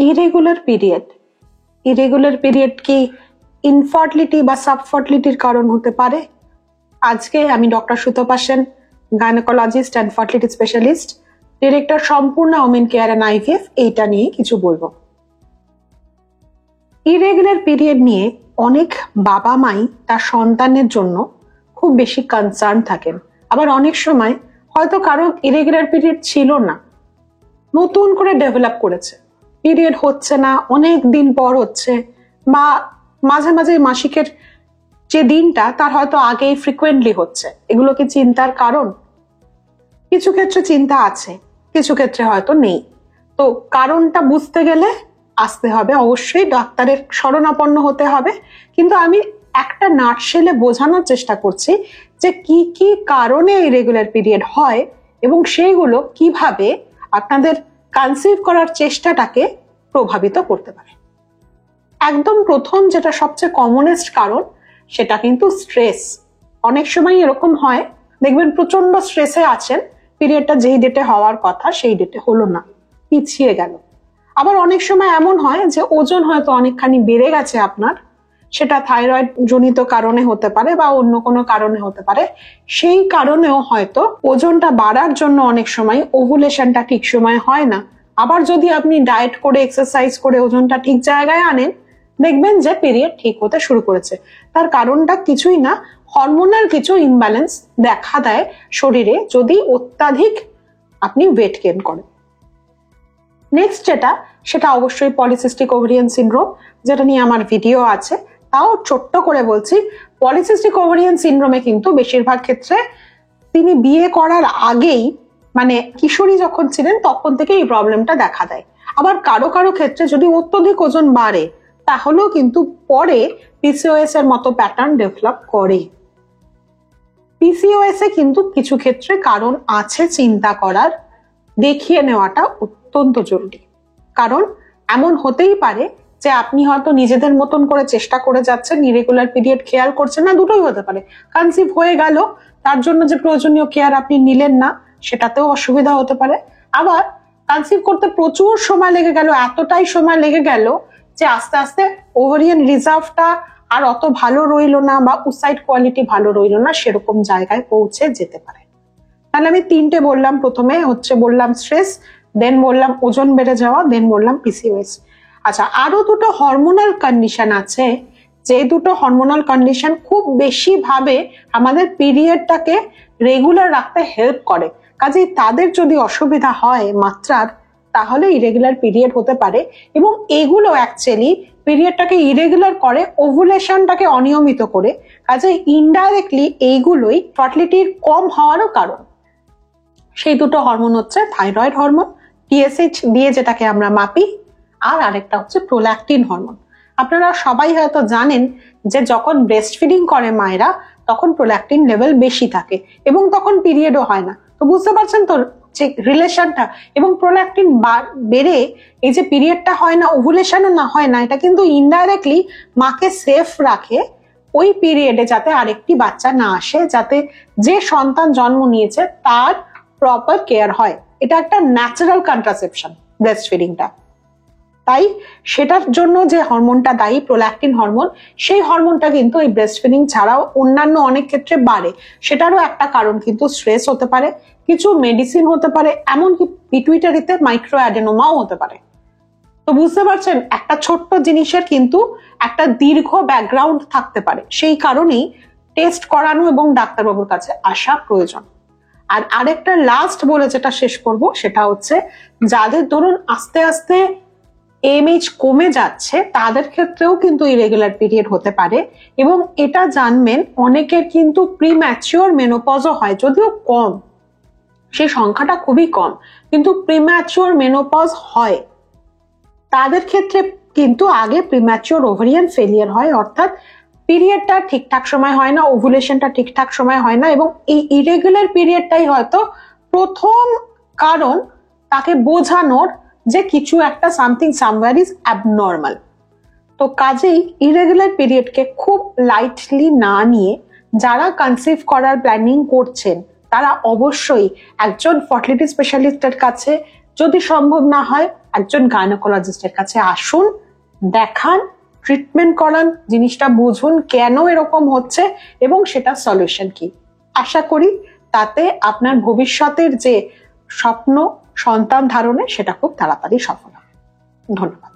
Irregular period কি infertility বা সাবফার্টিলিটির কারণ হতে পারে? আজকে আমি doctor Sutapa Sen, gynaecologist and fertility specialist, director সম্পূর্ণ ওমেন কেয়ার অ্যান্ড আইভিএফ, এইটা নিয়ে কিছু বলবো। ইরেগুলার পিরিয়ড নিয়ে অনেক বাবা মাই তার সন্তানের জন্য খুব বেশি কনসার্ন থাকেন। আবার অনেক সময় হয়তো কারো ইরেগুলার পিরিয়ড ছিল না, নতুন করে ডেভেলপ করেছে, পিরিয়ড হচ্ছে না, অনেক দিন পর হচ্ছে, বা মাঝে মাঝে মাসিকের যে দিনটা তার হয়তো আগেই ফ্রিকুয়েন্টলি হচ্ছে। এগুলো কি চিন্তার কারণ? কিছু ক্ষেত্রে চিন্তা আছে, কিছু ক্ষেত্রে হয়তো নেই। তো কারণটা বুঝতে গেলে আসতে হবে, অবশ্যই ডাক্তারের শরণাপন্ন হতে হবে। কিন্তু আমি একটা নাটশেলে বোঝানোর চেষ্টা করছি যে কি কি কারণে ইরেগুলার পিরিয়ড হয় এবং সেইগুলো কিভাবে আপনাদের কনসিভ করার চেষ্টাটাকে প্রভাবিত করতে পারে। একদম প্রথম যেটা সবচেয়ে কমনেস্ট কারণ, সেটা কিন্তু স্ট্রেস। অনেক সময় এরকম হয়, দেখবেন প্রচন্ড স্ট্রেসে আছেন, পিরিয়ডটা যেই ডেটে হওয়ার কথা সেই ডেটে হলো না, পিছিয়ে গেল। আবার অনেক সময় এমন হয় যে ওজন হয়তো অনেকখানি বেড়ে গেছে আপনার, সেটা থাইরয়েড জনিত কারণে হতে পারে বা অন্য কোনো কারণে হতে পারে। সেই কারণেও হয়তো ওজনটা বাড়ার জন্য অনেক সময় ওভুলেশনটা ঠিক সময় হয় না। আবার যদি আপনি ডায়েট করে এক্সারসাইজ করে ওজনটা ঠিক জায়গায় আনেন, দেখবেন যে পিরিয়ড ঠিক হতে শুরু করেছে। তার কারণটা কিছুই না, হরমোনাল কিছু ইমব্যালেন্স দেখা দেয় শরীরে যদি অত্যাধিক আপনি ওয়েট গেইন করেন। নেক্সট যেটা, সেটা অবশ্যই পলিসিস্টিক ওভারিয়ান সিনড্রোম, যেটা নিয়ে আমার ভিডিও আছে। তাও ছোট্ট করে বলছি, পলিসিস্টিক ওভারিয়ান সিনড্রোমে কিন্তু বেশিরভাগ ক্ষেত্রে তিনি বিয়ে করার আগেই, মানে কিশোরী যখন ছিলেন তখন থেকে এই প্রবলেমটা দেখা দেয়। আবার কারো কারো ক্ষেত্রে যদি অত্যধিক ওজন বাড়ে, তাহলেও কিন্তু পরে পিসিওএস এর মতো প্যাটার্ন ডেভেলপ করে। পিসিওএস এ কিন্তু কিছু ক্ষেত্রে কারণ আছে চিন্তা করার, দেখিয়ে নেওয়াটা অত্যন্ত জরুরি। কারণ এমন হতেই পারে যে আপনি হয়তো নিজেদের মতন করে চেষ্টা করে যাচ্ছেন, ইরেগুলার পিরিয়ড খেয়াল করছেন না, দুটোই হতে পারে। কনসিভ হয়ে গেল, তার জন্য যে প্রয়োজনীয় কেয়ার আপনি নিলেন না, সেটাতেও অসুবিধা হতে পারে। আবার কনসিভ করতে প্রচুর সময় লেগে গেল, এতটাই সময় লেগে গেল যে আস্তে আস্তে ওভারিয়ান রিজার্ভটা আর অত ভালো রইল না বা উসাইড কোয়ালিটি ভালো রইল না, সেরকম জায়গায় পৌঁছে যেতে পারে। তাহলে আমি তিনটে বললাম, প্রথমে হচ্ছে বললাম স্ট্রেস, দেন বললাম ওজন বেড়ে যাওয়া, দেন বললাম পিসিওএস। আচ্ছা, আরো দুটো হরমোনাল কন্ডিশন আছে, যে দুটো হরমোনাল কন্ডিশন খুব বেশি ভাবে আমাদের পিরিয়ডটাকে রেগুলার রাখতে হেল্প করে। কাজেই তাদের যদি অসুবিধা হয় মাত্রার, তাহলে ইরেগুলার পিরিয়ড হতে পারে। এবং এগুলো অ্যাকচুয়ালি পিরিয়ডটাকে ইরেগুলার করে, ওভুলেশনটাকে অনিয়মিত করে। কাজেই ইনডাইরেক্টলি এইগুলোই ফার্টিলিটির কম হওয়ারও কারণ। সেই দুটো হরমোন হচ্ছে থাইরয়েড হরমোন, টিএসএইচ দিয়ে যেটাকে আমরা মাপি, আর আরেকটা হচ্ছে প্রোল্যাকটিন হরমোন। আপনারা সবাই হয়তো জানেন যে যখন ব্রেস্ট ফিডিং করে মায়েরা, তখন প্রোল্যাকটিন লেভেল বেশি থাকে এবং তখন পিরিয়ডও হয় না। তো বুঝতে পারছেন তো যে রিলেশনটা, এবং প্রোল্যাকটিন বেড়ে এই যে পিরিয়ডটা হয় না, ওভুলেশনও না হয় না, এটা কিন্তু ইনডাইরেক্টলি মাকে সেফ রাখে ওই পিরিয়ডে, যাতে আরেকটি বাচ্চা না আসে, যাতে যে সন্তান জন্ম নিয়েছে তার প্রপার কেয়ার হয়। এটা একটা ন্যাচারাল কন্ট্রাসেপশন ব্রেস্ট ফিডিংটা। তাই সেটার জন্য যে হরমোনটা দায়ী, প্রোল্যাকটিন হরমোন, সেই হরমোনটা কিন্তু এই ব্রেস্ট ফিডিং ছাড়াও অন্যান্য অনেক ক্ষেত্রে বাড়ে। সেটারও একটা কারণ কিন্তু স্ট্রেস হতে পারে, কিছু মেডিসিন হতে পারে, এমনকি পিটুইটারিতে মাইক্রো অ্যাডেনোমাও হতে পারে। তো বুঝতে পারছেন, একটা ছোট্ট জিনিসের কিন্তু একটা দীর্ঘ ব্যাকগ্রাউন্ড থাকতে পারে। সেই কারণেই টেস্ট করানো এবং ডাক্তারবাবুর কাছে আসা প্রয়োজন। আর আরেকটা লাস্ট বলে যেটা শেষ করব, সেটা হচ্ছে যাদের ধরুন আস্তে আস্তে এমএইচ কমে যাচ্ছে, তাদের ক্ষেত্রেও কিন্তু ইরেগুলার পিরিয়ড হতে পারে। এবং এটা জানবেন, অনেকের কিন্তু প্রিম্যাচিওর মেনোপজও হয়, যদিও কম, সেই সংখ্যাটা খুবই কম, কিন্তু প্রিম্যাচিওর মেনোপজ হয়। তাদের ক্ষেত্রে কিন্তু আগে প্রিম্যাচিওর ওভারিয়ান ফেলিয়ার হয়, অর্থাৎ পিরিয়ডটা ঠিকঠাক সময় হয় না, ওভুলেশনটা ঠিকঠাক সময় হয় না, এবং এই ইরেগুলার পিরিয়ডটাই হয়তো প্রথম কারণ তাকে বোঝানোর যে কিছু একটা সামথিং সামওয়্যার ইজ অ্যাবনর্মাল। তো কাজেই ইরেগুলার পিরিয়ডকে খুব লাইটলি না নিয়ে যারা কনসিভ করার প্ল্যানিং করছেন, তারা অবশ্যই একজন ফার্টিলিটি স্পেশালিস্টের কাছে, যদি সম্ভব না হয় একজন গাইনোকোলজিস্টের কাছে আসুন, দেখান, ট্রিটমেন্ট করান, জিনিসটা বুঝুন কেন এরকম হচ্ছে এবং সেটা সলিউশন কি। আশা করি তাতে আপনার ভবিষ্যতের যে স্বপ্ন সন্তান ধারণে সেটা খুব তাড়াতাড়ি সফল হবে। ধন্যবাদ।